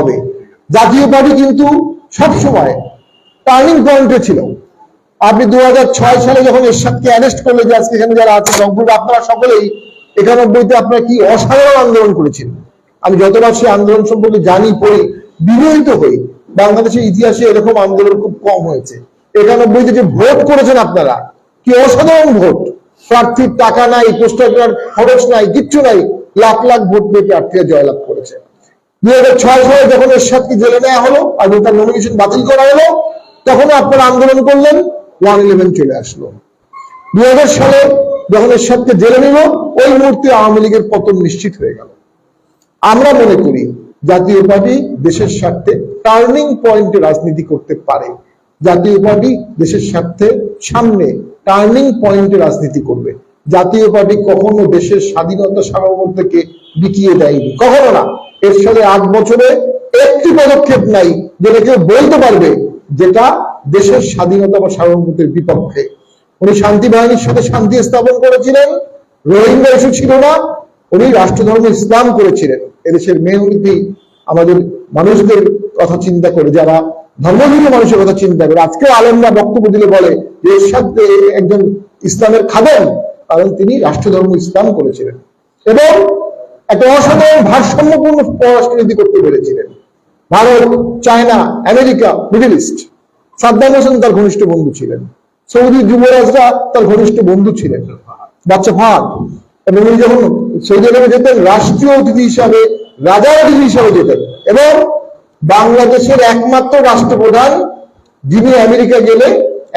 হবে। জাতীয় পার্টি কিন্তু সবসময় টার্নিং পয়েন্টে ছিল। আপনি 2006 সালে যখন এরশাদকে অ্যারেস্ট করলে, যে আজকে এখানে যারা আছেন রংপুর, আপনারা সকলেই 91-তে আপনারা কি অসাধারণ আন্দোলন করেছিলেন। আমি যতবার সেই আন্দোলন সম্পর্কে জানি, পড়ি, বিরোহিত হই। বাংলাদেশের ইতিহাসে এরকম আন্দোলন খুব কম হয়েছে। 91-তে যে ভোট করেছেন আপনারা, কি অসাধারণ ভোট! প্রার্থীর টাকা নাই, পোস্টার খরচ নাই, কিচ্ছু নাই, লাখ লাখ ভোট পেয়ে প্রার্থীরা জয়লাভ করেছে। 2006 সালে যখন এরশাদকে জেলে নেওয়া হলো আর তার নমিনেশন বাতিল করা হলো, তখন আপনারা আন্দোলন করলেন, 111 চলে আসলো। 2000 সালে যখন এরশাদকে জেলে নিল, ওই মুহূর্তে আওয়ামী লীগের পতন নিশ্চিত হয়ে গেল। আমরা মনে করি জাতীয় পার্টি দেশের স্বার্থে টার্নিং পয়েন্টে রাজনীতি করতে পারে। জাতীয় পার্টি দেশের স্বার্থে সামনে টার্নিং পয়েন্টে রাজনীতি করবে। জাতীয় পার্টি কখনো দেশের স্বাধীনতা সার্বভৌমত্বকে বিকিয়ে দেয়নি, কখনো না। এর সাথে 8 বছরে একটি পদক্ষেপ নাই যেটা কেউ বলতে পারবে যেটা দেশের স্বাধীনতা বা সার্বভৌমত্বের বিপক্ষে। উনি শান্তি বাহিনীর সাথে শান্তি স্থাপন করেছিলেন, রোহিঙ্গা ইস্যু ছিল না, উনি রাষ্ট্রধর্ম ইসলাম করেছিলেন। এদেশের মেহনতি আমাদের মানুষদের কথা চিন্তা করে, যারা ধর্মভিন্ন মানুষের কথা চিন্তা করে। আজকেও আলেমরা বক্তব্য দিলে বলে যে এরশাদ একজন ইসলামের খাদেম, কারণ তিনি রাষ্ট্রধর্ম ইসলাম করেছিলেন এবং একটা অসাধারণ ভারসাম্যপূর্ণ পররাষ্ট্রনীতি করতে পেরেছিলেন। Bharat, China, America, middle east, Saddam Hossain তার ঘনিষ্ঠ বন্ধু ছিলেন, সৌদি যুবরাজরা তার ঘনিষ্ঠ বন্ধু ছিলেন, বাচ্চা ফাহাদ। এবং উনি যখন সৌদি আরবে যেতেন, রাষ্ট্রীয় অতিথি হিসাবে, রাজার অতিথি হিসাবে যেতেন। এবং বাংলাদেশের একমাত্র রাষ্ট্রপ্রধান যিনি আমেরিকা গেলে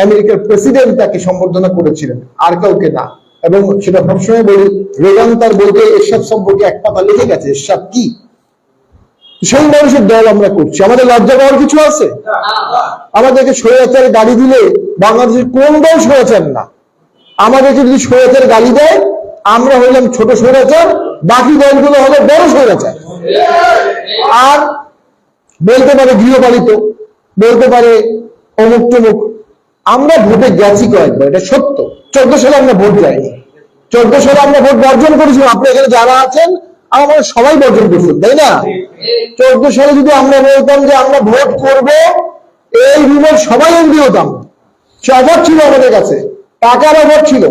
আমেরিকার প্রেসিডেন্ট তাকে সম্বর্ধনা করেছিলেন, আর কাউকে না। এবং সেটা সবসময় বলি, রেগান তার বইতে এরশাদ সম্পর্কে এক পাতা লিখে গেছে, এরশাদ কি। সেই মানুষের দল আমরা করছি, আমাদের লজ্জা পাওয়ার কিছু আছে? আমাদেরকে স্বৈরাচার গালি দিলে বাংলাদেশের কোন দল স্বৈরাচার না? আমাদেরকে যদি স্বৈরাচার গালি দেয়, আমরা হইলাম ছোট স্বৈরাচার, বাকি দলগুলো হলো বড় স্বৈরাচার। আর বলতে পারে গৃহপালিত, বলতে পারে অমুক টমুক। আমরা ভোটে গেছি কয়েকবার, এটা সত্য। 14 সালে আমরা ভোট যাইনি, 14 সালে আমরা ভোট বর্জন করেছিলাম। আপনি এখানে যারা আছেন আমরা সবাই বর্জন করছেন, তাই না? 14 সালে যদি আমরা বলতাম যে আমরা ভোট করব, এই রিমোট সবাই এমপি হতাম। সে অভাব ছিল আমাদের কাছে, টাকার অভাব ছিল,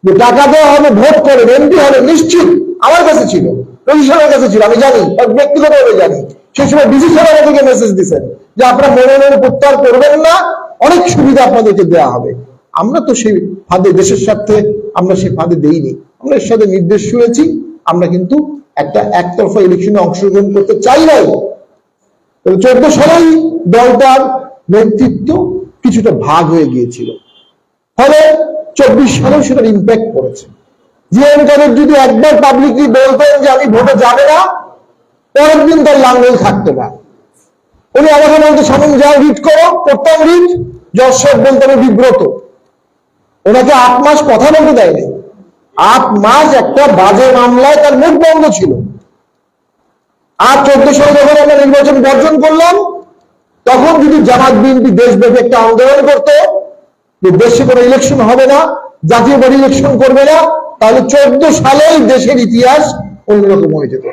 যে টাকা দেওয়া হবে, ভোট করে এমপি হবে নিশ্চিত। আমার কাছে ছিল, পজিশনের কাছে ছিল, আমি জানি, ব্যক্তিগতভাবে জানি। সেই সময় ডিসি স্যার আমাদেরকে মেসেজ দিচ্ছেন যে আপনারা মনোনয়ন প্রত্যাহার করবেন না, অনেক সুবিধা আপনাদেরকে দেওয়া হবে। আমরা তো সেই ফাঁদে, দেশের স্বার্থে আমরা সেই ফাঁদে দেইনি। আমরা এর সাথে নির্দেশ শুনেছি, আমরা কিন্তু একটা একতরফা ইলেকশনে অংশগ্রহণ করতে চাই নাই। 14 সালেই দলটার নেতৃত্ব কিছুটা ভাগ হয়ে গিয়েছিল, ফলে 24 সালেও সেটার ইম্প্যাক্ট পড়েছে। জিএম কাদের যদি একবার পাবলিকলি বলতেন যে আমি ভোটে যাবে না, পরের দিন তার লাঙ্গল থাকতো না। উনি আমাকে বলতে সামনে যাও, রিট করো, করতাম রিট, যশোর বলতে আমি বিব্রত। ওনাকে 8 মাস কথা বলতে দেয়নি। 8 মাস একটা বাজে মামলায় তার মুখ বন্ধ ছিল। আর 14 সালে যখন আমরা নির্বাচন বর্জন করলাম, তখন যদি জামাত বিএনপি দেশব্যাপী একটা আন্দোলন করতো যে দেশে কোনো ইলেকশন হবে না, জাতীয় পার্টি ইলেকশন করবে না, তাহলে 14 সালেই দেশের ইতিহাস অন্যরকম হয়ে যেত।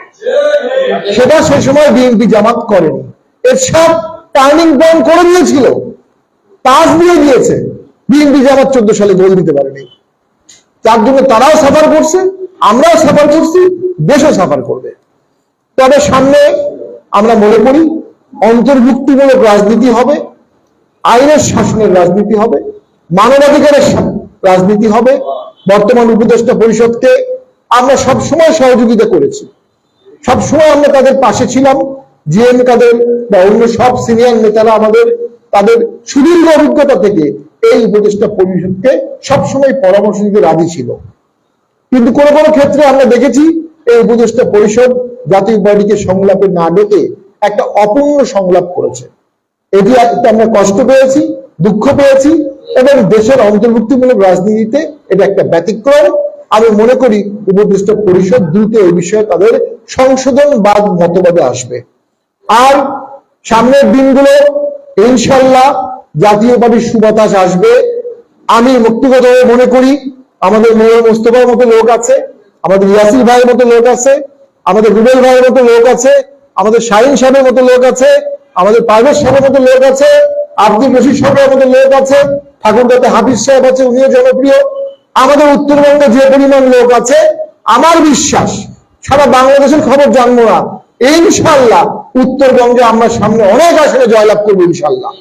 সেটা সেই সময় বিএনপি জামাত করেনি। এরশাদ টার্নিং পয়েন্ট করে দিয়েছিল, পাস দিয়ে দিয়েছে। বিএনপি জামাত 14 সালে গোল দিতে পারেনি। তার জন্য তারাও সাফার করছে, আমরাও সাফার করছি, দেশও সাফার করবে। তবে সামনে আমরা মনে করি অন্তর্ভুক্তিমূলক রাজনীতি হবে, আইনের শাসনের রাজনীতি হবে, মানবাধিকারের রাজনীতি হবে। বর্তমান উপদেষ্টা পরিষদকে আমরা সবসময় সহযোগিতা করেছি, সবসময় আমরা তাদের পাশে ছিলাম। জিএম কাদের বা অন্য সব সিনিয়র নেতারা আমাদের তাদের সুদীর্ঘ অভিজ্ঞতা থেকে এই উপদেষ্টা পরিষদকে সবসময় পরামর্শ দিতে রাজি ছিল। কিন্তু কোনো কোনো ক্ষেত্রে আমরা দেখেছি এই উপদেষ্টা পরিষদ জাতীয় পার্টিকে সংলাপে না ডেকে একটা অপূর্ণ সংলাপ করেছে। এটি একটা আমরা কষ্ট পেয়েছি, দুঃখ পেয়েছি, এবং দেশের অন্তর্ভুক্তিমূলক রাজনীতিতে এটা একটা ব্যতিক্রম। আমি মনে করি উপদেষ্টা পরিষদ দ্রুত এই বিষয়ে তাদের সংশোধনবাদ মতবাদে আসবে। আর সামনের দিনগুলো ইনশাল্লাহ জাতীয় পার্টির সুবাতাস আসবে। আমি ব্যক্তিগতভাবে মনে করি আমাদের মেয়র মোস্তফার মতো লোক আছে, আমাদের ইয়াসির ভাইয়ের মতো লোক আছে, আমাদের রুবেল ভাইয়ের মতো লোক আছে, আমাদের শাহিন সাহেবের মতো লোক আছে, আমাদের পারভেজ সাহেবের মতো লোক আছে, আব্দুল রশিদ সাহেবের মতো লোক আছে, ঠাকুরগাঁতে হাফিজ সাহেব আছে, উনিও জনপ্রিয়। আমাদের উত্তরবঙ্গে যে পরিমাণ লোক আছে, আমার বিশ্বাস সারা বাংলাদেশের খবর জানবো না, ইনশাল্লাহ উত্তরবঙ্গে আমরা সামনে অনেক আসনে জয়লাভ করবো ইনশাল্লাহ।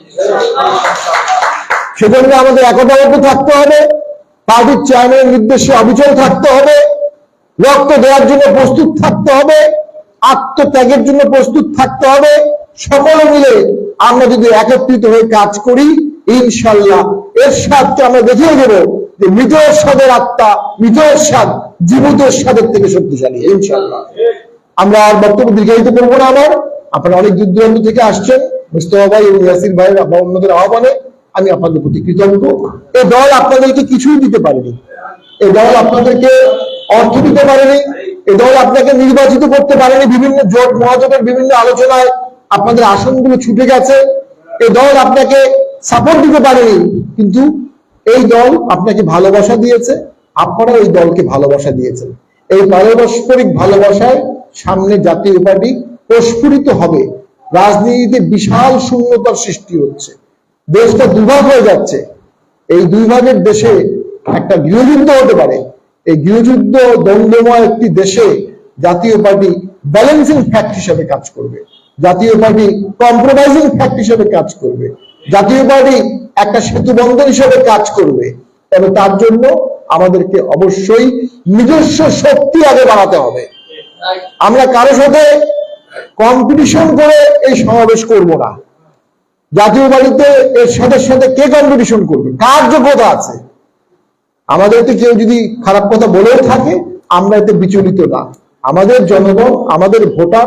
সেজন্য আমাদের একতাবদ্ধ থাকতে হবে, পার্টির চেয়ারম্যানের নির্দেশে অবিচল থাকতে হবে, রক্ত দেওয়ার জন্য প্রস্তুত থাকতে হবে, আত্মত্যাগের জন্য প্রস্তুত থাকতে হবে। সকলে মিলে আমরা যদি একত্রিত হয়ে কাজ করি, ইনশাল্লাহ এরশাদকে আমরা দেখিয়ে দেব যে মৃত এরশাদের আত্মা, মৃত এরশাদ জীবিত এরশাদের থেকে শক্তিশালী ইনশাল্লাহ। আমরা আর বক্তব্য দীর্ঘায়িত করবো না। আপনারা অনেক দূর দূরান্ত থেকে আসছেন, মুস্তফা ভাই এবং ইয়াসির ভাই বা অন্যদের আহ্বানে আমি আপনাদের প্রতি কৃতজ্ঞ। এই দল আপনাদেরকে কিছুই দিতে পারেনি, এই দল আপনাদেরকে অর্থ দিতে পারেনি, এই দল আপনাকে নির্বাচিত করতে পারেনি, বিভিন্ন জোট মহাজোটের বিভিন্ন আলোচনায় আপনাদের আসনগুলো ছুটে গেছে, এই দল আপনাকে সাপোর্ট দিতে পারেনি, কিন্তু এই দল আপনাকে ভালোবাসা দিয়েছে, আপনারা এই দলকে ভালোবাসা দিয়েছেন। এই পারস্পরিক ভালোবাসায় সামনে জাতীয় পার্টি প্রস্ফুটিত হবে। রাজনীতিতে বিশাল শূন্যতার সৃষ্টি হচ্ছে, দেশটা দুভাগ হয়ে যাচ্ছে। এই দুই ভাগের দেশে একটা গৃহযুদ্ধ হতে পারে। এই গৃহযুদ্ধ দ্বন্দ্বময় একটি দেশে জাতীয় পার্টি ব্যালেন্সিং ফ্যাক্ট হিসেবে কাজ করবে, জাতীয় পার্টি কম্প্রোমাইজিং ফ্যাক্ট হিসেবে কাজ করবে, জাতীয় পার্টি একটা সেতু বন্ধন হিসেবে কাজ করবে। তবে তার জন্য আমাদেরকে অবশ্যই নিজস্ব শক্তি আগে বাড়াতে হবে। আমরা কারোর সাথে কম্পিটিশন করে এই সমাবেশ করব না। জাতীয় পার্টিতে এর সাথে কে কম্পিটিশন করবে, কার যোগ্যতা আছে? আমাদেরকে কেউ যদি খারাপ কথা বলেও থাকে, আমরা এতে বিচলিত না। আমাদের জনগণ, আমাদের ভোটার